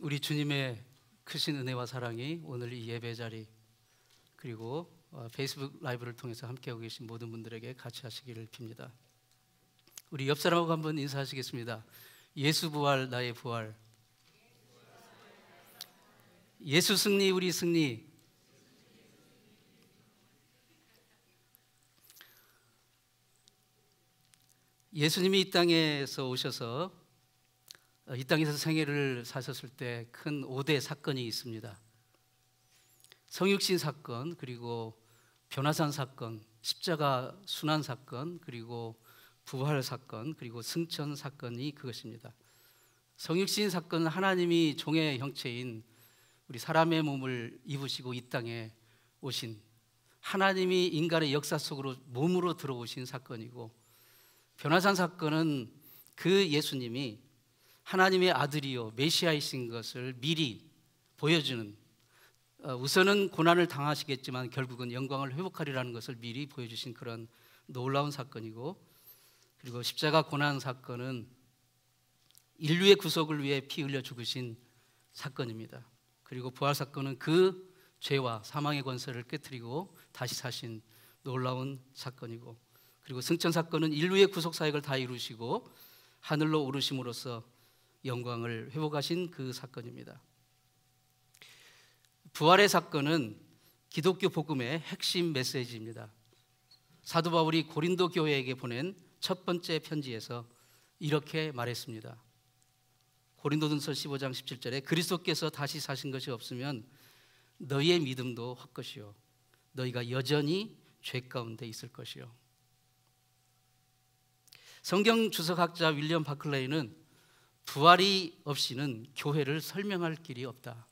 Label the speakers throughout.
Speaker 1: 우리 주님의 크신 은혜와 사랑이 오늘 이 예배 자리 그리고 페이스북 라이브를 통해서 함께하고 계신 모든 분들에게 같이 하시기를 빕니다. 우리 옆 사람하고 한번 인사하시겠습니다. 예수 부활 나의 부활, 예수 승리 우리 승리. 예수님이 이 땅에서 오셔서 이 땅에서 생애를 사셨을 때 큰 5대 사건이 있습니다. 성육신 사건, 그리고 변화산 사건, 십자가 순환 사건, 그리고 부활 사건, 그리고 승천 사건이 그것입니다. 성육신 사건은 하나님이 종의 형체인 우리 사람의 몸을 입으시고 이 땅에 오신, 하나님이 인간의 역사 속으로 몸으로 들어오신 사건이고, 변화산 사건은 그 예수님이 하나님의 아들이요 메시아이신 것을 미리 보여주는, 우선은 고난을 당하시겠지만 결국은 영광을 회복하리라는 것을 미리 보여주신 그런 놀라운 사건이고, 그리고 십자가 고난 사건은 인류의 구속을 위해 피 흘려 죽으신 사건입니다. 그리고 부활 사건은 그 죄와 사망의 권세를 깨뜨리고 다시 사신 놀라운 사건이고, 그리고 승천 사건은 인류의 구속 사역을 다 이루시고 하늘로 오르심으로써 영광을 회복하신 그 사건입니다. 부활의 사건은 기독교 복음의 핵심 메시지입니다. 사도 바울이 고린도 교회에게 보낸 첫 번째 편지에서 이렇게 말했습니다. 고린도전서 15장 17절에 그리스도께서 다시 사신 것이 없으면 너희의 믿음도 헛것이요 너희가 여전히 죄 가운데 있을 것이요. 성경 주석학자 윌리엄 바클레이는 부활이 없이는 교회를 설명할 길이 없다.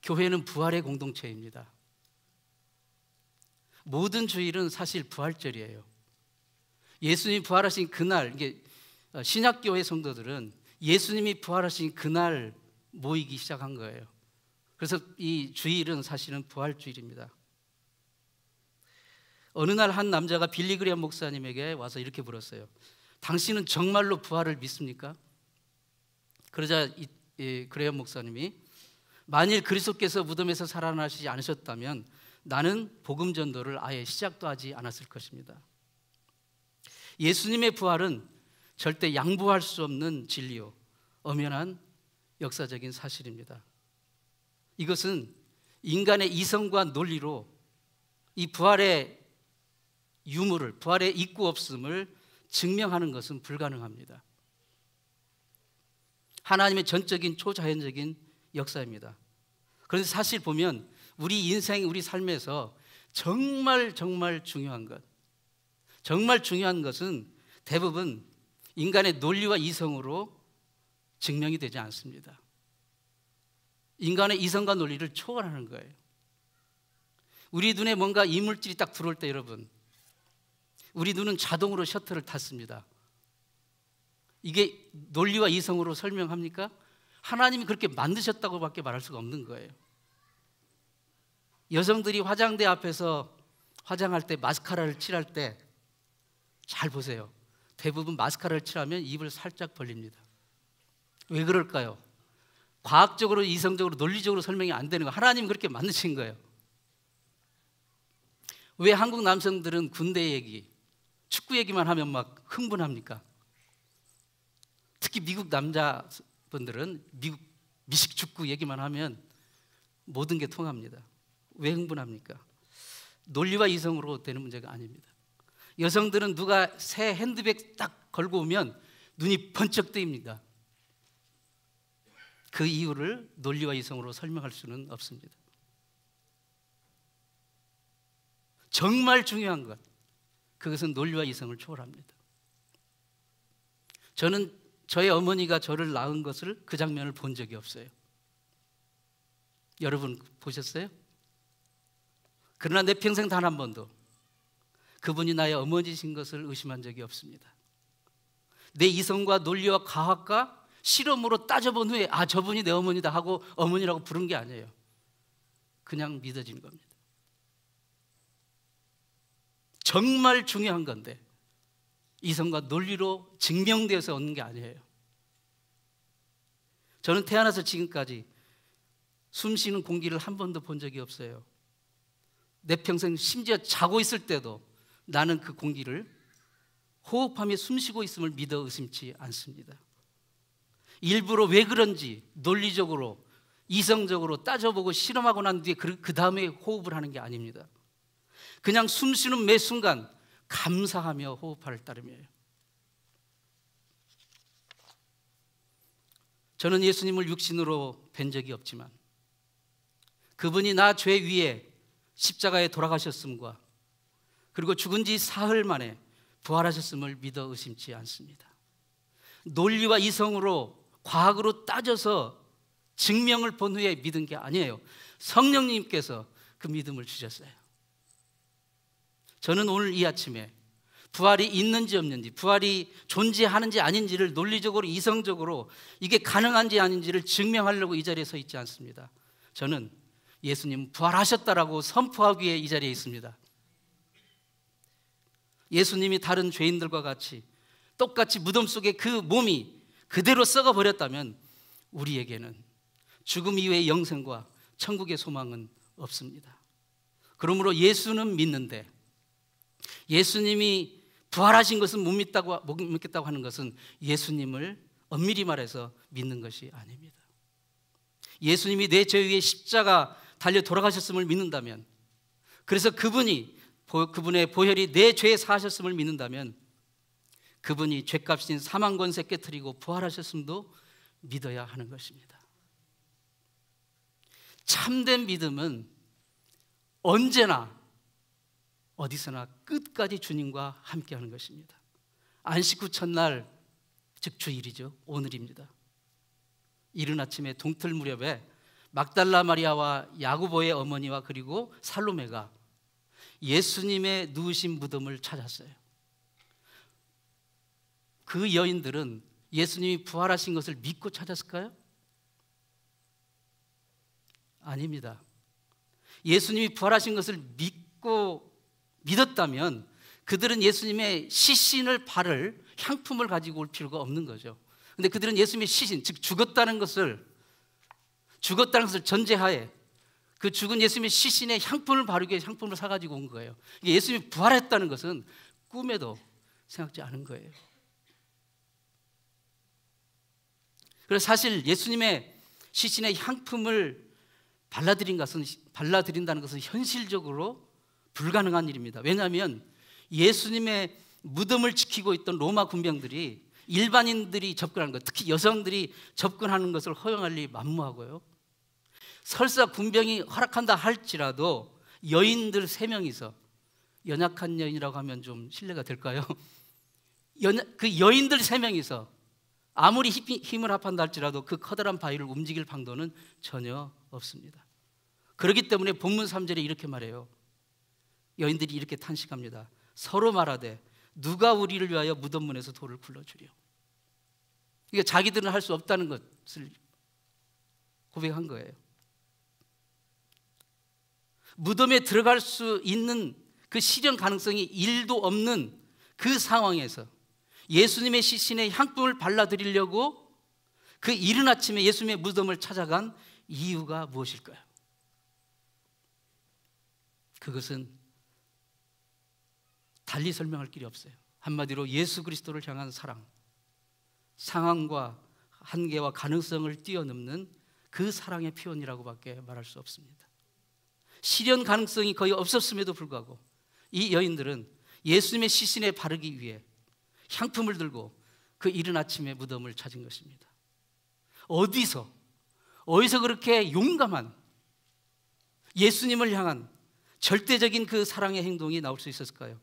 Speaker 1: 교회는 부활의 공동체입니다. 모든 주일은 사실 부활절이에요. 예수님이 부활하신 그날, 이게 신약교회 성도들은 예수님이 부활하신 그날 모이기 시작한 거예요. 그래서 이 주일은 사실은 부활주일입니다. 어느 날 한 남자가 빌리 그레이엄 목사님에게 와서 이렇게 물었어요. 당신은 정말로 부활을 믿습니까? 그러자 그레이엄 목사님이 만일 그리스도께서 무덤에서 살아나시지 않으셨다면 나는 복음 전도를 아예 시작도 하지 않았을 것입니다. 예수님의 부활은 절대 양보할 수 없는 진리요 엄연한 역사적인 사실입니다. 이것은 인간의 이성과 논리로 이 부활의 유무를, 부활의 있고 없음을 증명하는 것은 불가능합니다. 하나님의 전적인 초자연적인 역사입니다. 그런데 사실 보면 우리 인생, 우리 삶에서 정말 중요한 것, 정말 중요한 것은 대부분 인간의 논리와 이성으로 증명이 되지 않습니다. 인간의 이성과 논리를 초월하는 거예요. 우리 눈에 뭔가 이물질이 딱 들어올 때 여러분, 우리 눈은 자동으로 셔터를 탔습니다. 이게 논리와 이성으로 설명합니까? 하나님이 그렇게 만드셨다고밖에 말할 수가 없는 거예요. 여성들이 화장대 앞에서 화장할 때, 마스카라를 칠할 때 잘 보세요. 대부분 마스카라를 칠하면 입을 살짝 벌립니다. 왜 그럴까요? 과학적으로, 이성적으로, 논리적으로 설명이 안 되는 거예요. 하나님이 그렇게 만드신 거예요. 왜 한국 남성들은 군대 얘기, 축구 얘기만 하면 막 흥분합니까? 특히 미국 남자분들은 미식 축구 얘기만 하면 모든 게 통합니다. 왜 흥분합니까? 논리와 이성으로 되는 문제가 아닙니다. 여성들은 누가 새 핸드백 딱 걸고 오면 눈이 번쩍 뜨입니다. 그 이유를 논리와 이성으로 설명할 수는 없습니다. 정말 중요한 것, 그것은 논리와 이성을 초월합니다. 저는 저의 어머니가 저를 낳은 것을, 그 장면을 본 적이 없어요. 여러분 보셨어요? 그러나 내 평생 단 한 번도 그분이 나의 어머니신 것을 의심한 적이 없습니다. 내 이성과 논리와 과학과 실험으로 따져본 후에 저분이 내 어머니다 하고 어머니라고 부른 게 아니에요. 그냥 믿어진 겁니다. 정말 중요한 건데 이성과 논리로 증명되어서 얻는 게 아니에요. 저는 태어나서 지금까지 숨 쉬는 공기를 한 번도 본 적이 없어요. 내 평생 심지어 자고 있을 때도 나는 그 공기를 호흡하며 숨 쉬고 있음을 믿어 의심치 않습니다. 일부러 왜 그런지 논리적으로 이성적으로 따져보고 실험하고 난 뒤에 그 다음에 호흡을 하는 게 아닙니다. 그냥 숨 쉬는 매 순간 감사하며 호흡할 따름이에요. 저는 예수님을 육신으로 뵌 적이 없지만 그분이 나 죄 위에 십자가에 돌아가셨음과 그리고 죽은 지 사흘 만에 부활하셨음을 믿어 의심치 않습니다. 논리와 이성으로 과학으로 따져서 증명을 본 후에 믿은 게 아니에요. 성령님께서 그 믿음을 주셨어요. 저는 오늘 이 아침에 부활이 있는지 없는지, 부활이 존재하는지 아닌지를 논리적으로 이성적으로 이게 가능한지 아닌지를 증명하려고 이 자리에 서 있지 않습니다. 저는 예수님 부활하셨다라고 선포하기 위해 이 자리에 있습니다. 예수님이 다른 죄인들과 같이 똑같이 무덤 속에 그 몸이 그대로 썩어버렸다면 우리에게는 죽음 이후의 영생과 천국의 소망은 없습니다. 그러므로 예수는 믿는데 예수님이 부활하신 것은 못 믿겠다고 하는 것은 예수님을 엄밀히 말해서 믿는 것이 아닙니다. 예수님이 내 죄 위에 십자가 달려 돌아가셨음을 믿는다면, 그래서 그분의 보혈이 내 죄에 사하셨음을 믿는다면 그분이 죄값인 사망 권세 깨뜨리고 부활하셨음도 믿어야 하는 것입니다. 참된 믿음은 언제나 어디서나 끝까지 주님과 함께하는 것입니다. 안식 후 첫날, 즉 주일이죠. 오늘입니다. 이른 아침에 동틀 무렵에 막달라 마리아와 야고보의 어머니와 그리고 살로메가 예수님의 누우신 무덤을 찾았어요. 그 여인들은 예수님이 부활하신 것을 믿고 찾았을까요? 아닙니다. 예수님이 부활하신 것을 믿었다면 그들은 예수님의 시신을 바를 향품을 가지고 올 필요가 없는 거죠. 그런데 그들은 예수님의 시신, 즉 죽었다는 것을 전제하에 그 죽은 예수님의 시신에 향품을 바르기 위해 향품을 사가지고 온 거예요. 예수님이 부활했다는 것은 꿈에도 생각지 않은 거예요. 그래서 사실 예수님의 시신에 향품을 발라드린다는 것은 현실적으로 불가능한 일입니다. 왜냐하면 예수님의 무덤을 지키고 있던 로마 군병들이 일반인들이 접근하는 것, 특히 여성들이 접근하는 것을 허용할 리 만무하고요. 설사 군병이 허락한다 할지라도 여인들 3명이서, 연약한 여인이라고 하면 좀 신뢰가 될까요? 그 여인들 3명이서 아무리 힘을 합한다 할지라도 그 커다란 바위를 움직일 방도는 전혀 없습니다. 그렇기 때문에 본문 3절에 이렇게 말해요. 여인들이 이렇게 탄식합니다. 서로 말하되 누가 우리를 위하여 무덤문에서 돌을 굴러주려. 이게 자기들은 할 수 없다는 것을 고백한 거예요. 무덤에 들어갈 수 있는 그 실현 가능성이 1도 없는 그 상황에서 예수님의 시신에 향품을 발라드리려고 그 이른 아침에 예수님의 무덤을 찾아간 이유가 무엇일까요? 그것은 달리 설명할 길이 없어요. 한마디로 예수 그리스도를 향한 사랑, 상황과 한계와 가능성을 뛰어넘는 그 사랑의 표현이라고밖에 말할 수 없습니다. 실현 가능성이 거의 없었음에도 불구하고 이 여인들은 예수님의 시신에 바르기 위해 향품을 들고 그 이른 아침에 무덤을 찾은 것입니다. 어디서 그렇게 용감한 예수님을 향한 절대적인 그 사랑의 행동이 나올 수 있었을까요?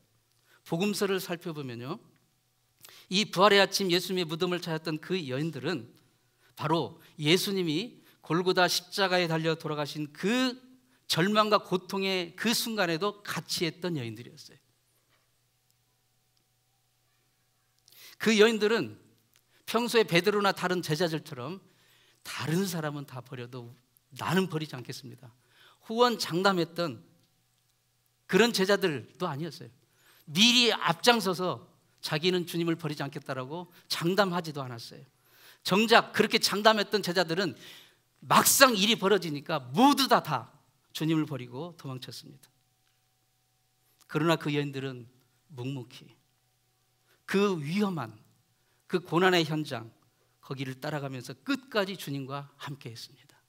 Speaker 1: 복음서를 살펴보면요, 이 부활의 아침 예수님의 무덤을 찾았던 그 여인들은 바로 예수님이 골고다 십자가에 달려 돌아가신 그 절망과 고통의 그 순간에도 같이 했던 여인들이었어요. 그 여인들은 평소에 베드로나 다른 제자들처럼 다른 사람은 다 버려도 나는 버리지 않겠습니다, 후원장담했던 그런 제자들도 아니었어요. 미리 앞장서서 자기는 주님을 버리지 않겠다라고 장담하지도 않았어요. 정작 그렇게 장담했던 제자들은 막상 일이 벌어지니까 모두 다 주님을 버리고 도망쳤습니다. 그러나 그 여인들은 묵묵히 그 위험한 그 고난의 현장 거기를 따라가면서 끝까지 주님과 함께 했습니다.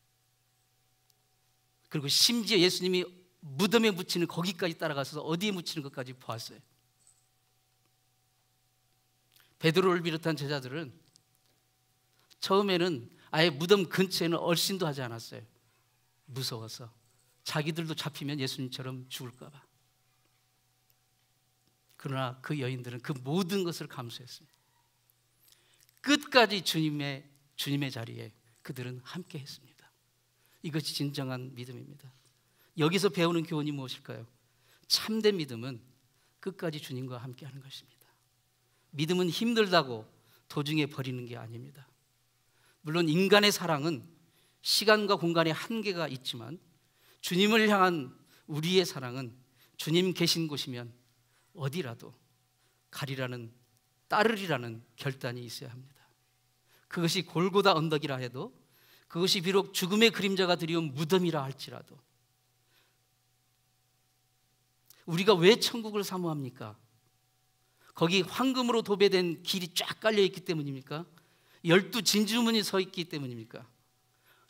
Speaker 1: 그리고 심지어 예수님이 무덤에 묻히는 거기까지 따라가서 어디에 묻히는 것까지 보았어요. 베드로를 비롯한 제자들은 처음에는 아예 무덤 근처에는 얼씬도 하지 않았어요. 무서워서 자기들도 잡히면 예수님처럼 죽을까 봐. 그러나 그 여인들은 그 모든 것을 감수했습니다. 끝까지 주님의 자리에 그들은 함께 했습니다. 이것이 진정한 믿음입니다. 여기서 배우는 교훈이 무엇일까요? 참된 믿음은 끝까지 주님과 함께 하는 것입니다. 믿음은 힘들다고 도중에 버리는 게 아닙니다. 물론 인간의 사랑은 시간과 공간의 한계가 있지만 주님을 향한 우리의 사랑은 주님 계신 곳이면 어디라도 가리라는, 따르리라는 결단이 있어야 합니다. 그것이 골고다 언덕이라 해도, 그것이 비록 죽음의 그림자가 드리운 무덤이라 할지라도, 우리가 왜 천국을 사모합니까? 거기 황금으로 도배된 길이 쫙 깔려있기 때문입니까? 12 진주문이 서 있기 때문입니까?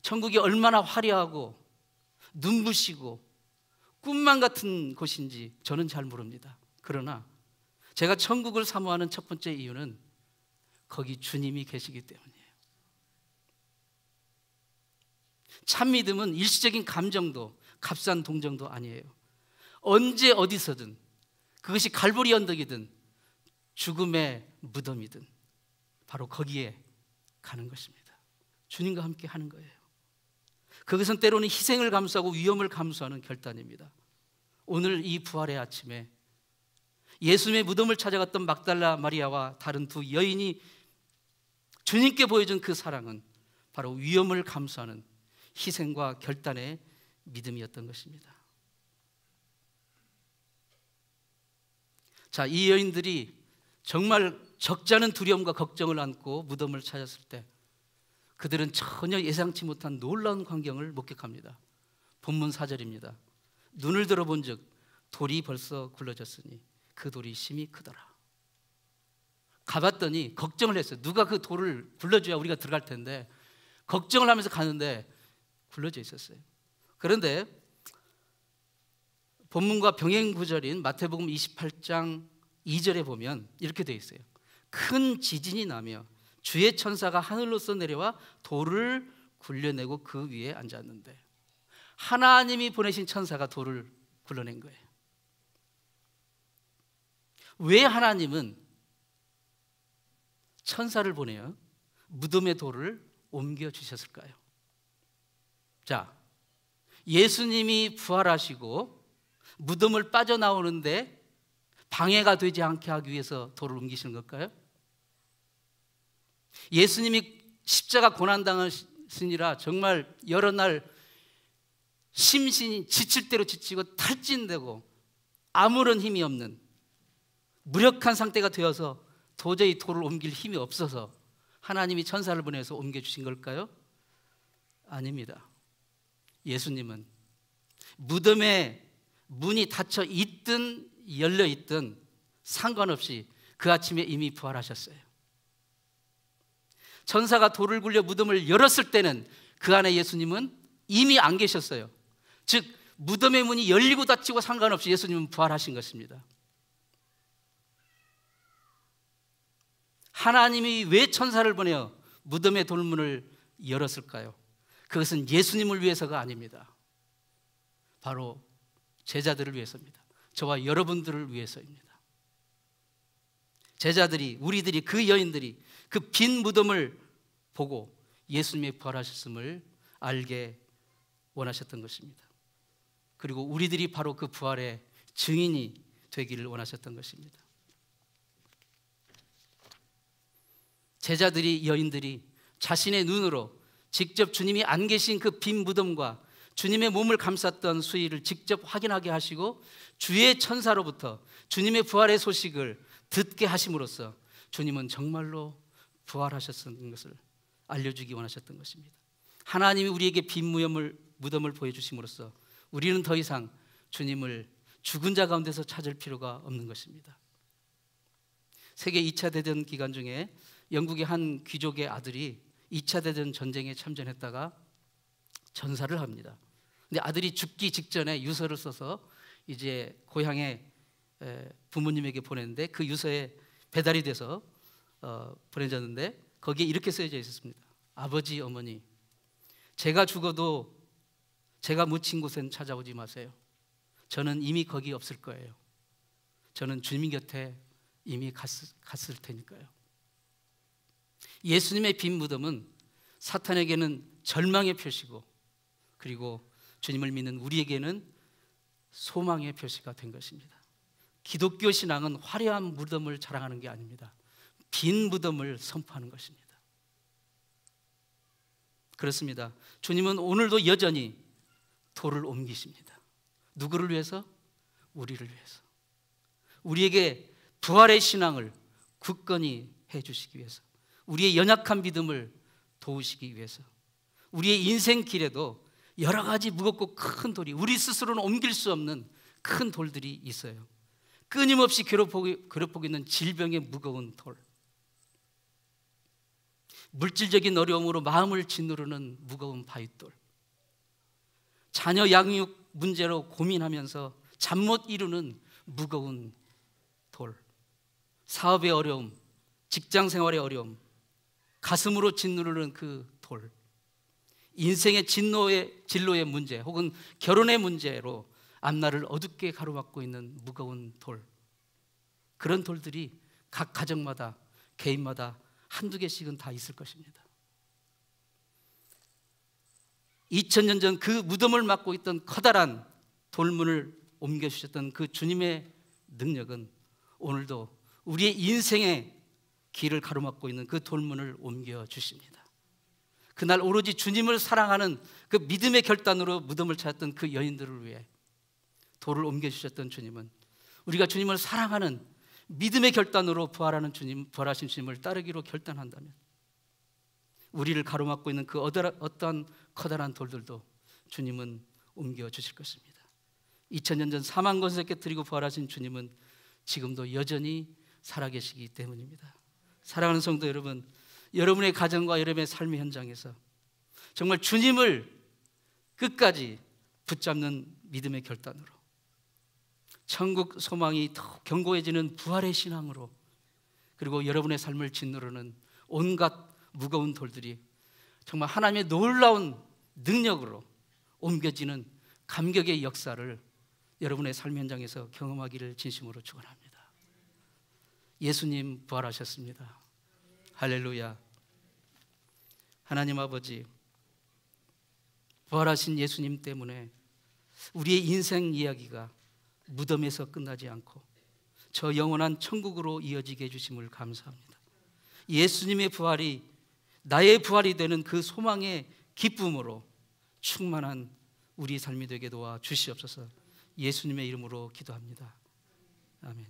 Speaker 1: 천국이 얼마나 화려하고 눈부시고 꿈만 같은 곳인지 저는 잘 모릅니다. 그러나 제가 천국을 사모하는 첫 번째 이유는 거기 주님이 계시기 때문이에요. 참 믿음은 일시적인 감정도 값싼 동정도 아니에요. 언제 어디서든, 그것이 갈보리 언덕이든 죽음의 무덤이든 바로 거기에 가는 것입니다. 주님과 함께 하는 거예요. 그것은 때로는 희생을 감수하고 위험을 감수하는 결단입니다. 오늘 이 부활의 아침에 예수님의 무덤을 찾아갔던 막달라 마리아와 다른 두 여인이 주님께 보여준 그 사랑은 바로 위험을 감수하는 희생과 결단의 믿음이었던 것입니다. 자, 이 여인들이 정말 적지 않은 두려움과 걱정을 안고 무덤을 찾았을 때 그들은 전혀 예상치 못한 놀라운 광경을 목격합니다. 본문 4절입니다. 눈을 들어본 즉 돌이 벌써 굴러졌으니 그 돌이 심히 크더라. 가봤더니 걱정을 했어요. 누가 그 돌을 굴러줘야 우리가 들어갈 텐데, 걱정을 하면서 가는데 굴러져 있었어요. 그런데 본문과 병행 구절인 마태복음 28장 2절에 보면 이렇게 되어 있어요. 큰 지진이 나며 주의 천사가 하늘로서 내려와 돌을 굴려내고 그 위에 앉았는데, 하나님이 보내신 천사가 돌을 굴러낸 거예요. 왜 하나님은 천사를 보내어 무덤의 돌을 옮겨주셨을까요? 자, 예수님이 부활하시고 무덤을 빠져나오는데 방해가 되지 않게 하기 위해서 돌을 옮기시는 걸까요? 예수님이 십자가 고난당하시니라 정말 여러 날 심신이 지칠 대로 지치고 탈진되고 아무런 힘이 없는 무력한 상태가 되어서 도저히 돌을 옮길 힘이 없어서 하나님이 천사를 보내서 옮겨주신 걸까요? 아닙니다. 예수님은 무덤에 문이 닫혀 있든 열려 있든 상관없이 그 아침에 이미 부활하셨어요. 천사가 돌을 굴려 무덤을 열었을 때는 그 안에 예수님은 이미 안 계셨어요. 즉 무덤의 문이 열리고 닫히고 상관없이 예수님은 부활하신 것입니다. 하나님이 왜 천사를 보내어 무덤의 돌문을 열었을까요? 그것은 예수님을 위해서가 아닙니다. 바로 제자들을 위해서입니다. 저와 여러분들을 위해서입니다. 제자들이, 우리들이, 그 여인들이 그 빈 무덤을 보고 예수님의 부활하셨음을 알게 원하셨던 것입니다. 그리고 우리들이 바로 그 부활의 증인이 되기를 원하셨던 것입니다. 제자들이, 여인들이 자신의 눈으로 직접 주님이 안 계신 그 빈 무덤과 주님의 몸을 감쌌던 수위를 직접 확인하게 하시고 주의 천사로부터 주님의 부활의 소식을 듣게 하심으로써 주님은 정말로 부활하셨던 것을 알려주기 원하셨던 것입니다. 하나님이 우리에게 빈 무덤을 보여주심으로써 우리는 더 이상 주님을 죽은 자 가운데서 찾을 필요가 없는 것입니다. 세계 2차 대전 기간 중에 영국의 한 귀족의 아들이 2차 대전 전쟁에 참전했다가 전사를 합니다. 근데 아들이 죽기 직전에 유서를 써서 이제 고향에 부모님에게 보냈는데 그 유서에 배달이 돼서 보내졌는데 거기에 이렇게 쓰여져 있었습니다. 아버지, 어머니, 제가 죽어도 제가 묻힌 곳엔 찾아오지 마세요. 저는 이미 거기 없을 거예요. 저는 주님 곁에 이미 갔을 테니까요. 예수님의 빈 무덤은 사탄에게는 절망의 표시고, 그리고 주님을 믿는 우리에게는 소망의 표시가 된 것입니다. 기독교 신앙은 화려한 무덤을 자랑하는 게 아닙니다. 빈 무덤을 선포하는 것입니다. 그렇습니다. 주님은 오늘도 여전히 돌을 옮기십니다. 누구를 위해서? 우리를 위해서. 우리에게 부활의 신앙을 굳건히 해주시기 위해서, 우리의 연약한 믿음을 도우시기 위해서, 우리의 인생 길에도 여러 가지 무겁고 큰 돌이, 우리 스스로는 옮길 수 없는 큰 돌들이 있어요. 끊임없이 괴롭히고 있는 질병의 무거운 돌, 물질적인 어려움으로 마음을 짓누르는 무거운 바윗돌, 자녀 양육 문제로 고민하면서 잠 못 이루는 무거운 돌, 사업의 어려움, 직장 생활의 어려움, 가슴으로 짓누르는 그 돌, 인생의 진로의 문제 혹은 결혼의 문제로 앞날을 어둡게 가로막고 있는 무거운 돌, 그런 돌들이 각 가정마다 개인마다 한두 개씩은 다 있을 것입니다. 2000년 전 그 무덤을 맡고 있던 커다란 돌문을 옮겨주셨던 그 주님의 능력은 오늘도 우리의 인생의 길을 가로막고 있는 그 돌문을 옮겨주십니다. 그날 오로지 주님을 사랑하는 그 믿음의 결단으로 무덤을 찾았던 그 여인들을 위해 돌을 옮겨주셨던 주님은 우리가 주님을 사랑하는 믿음의 결단으로 부활하신 주님을 따르기로 결단한다면 우리를 가로막고 있는 그 어떠한 커다란 돌들도 주님은 옮겨주실 것입니다. 2000년 전 사망 권세 깨뜨리고 부활하신 주님은 지금도 여전히 살아계시기 때문입니다. 사랑하는 성도 여러분, 여러분의 가정과 여러분의 삶의 현장에서 정말 주님을 끝까지 붙잡는 믿음의 결단으로, 천국 소망이 더 견고해지는 부활의 신앙으로, 그리고 여러분의 삶을 짓누르는 온갖 무거운 돌들이 정말 하나님의 놀라운 능력으로 옮겨지는 감격의 역사를 여러분의 삶 현장에서 경험하기를 진심으로 축원합니다. 예수님 부활하셨습니다. 할렐루야. 하나님 아버지, 부활하신 예수님 때문에 우리의 인생 이야기가 무덤에서 끝나지 않고 저 영원한 천국으로 이어지게 해주심을 감사합니다. 예수님의 부활이 나의 부활이 되는 그 소망의 기쁨으로 충만한 우리 삶이 되게 도와 주시옵소서. 예수님의 이름으로 기도합니다. 아멘.